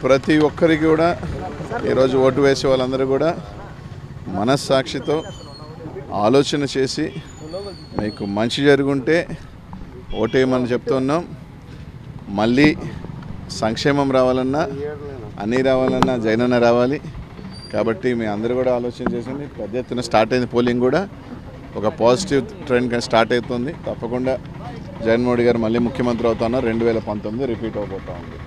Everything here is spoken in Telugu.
ప్రతి ఒక్కరికి కూడా ఈరోజు ఓటు వేసే వాళ్ళందరూ కూడా మనస్సాక్షితో ఆలోచన చేసి మీకు మంచి జరుగుంటే ఓటేయమని చెప్తున్నాం. మళ్ళీ సంక్షేమం రావాలన్నా అన్నీ రావాలన్నా జగనన్న రావాలి. కాబట్టి మీ అందరూ కూడా ఆలోచన చేసింది. పెద్ద ఎత్తున స్టార్ట్ అయింది. పోలింగ్ కూడా ఒక పాజిటివ్ ట్రెండ్ స్టార్ట్ అవుతుంది. తప్పకుండా జగన్మోహన్ గారు మళ్ళీ ముఖ్యమంత్రి అవుతున్నారు. 2019 రిపీట్ అవబోతా ఉంది.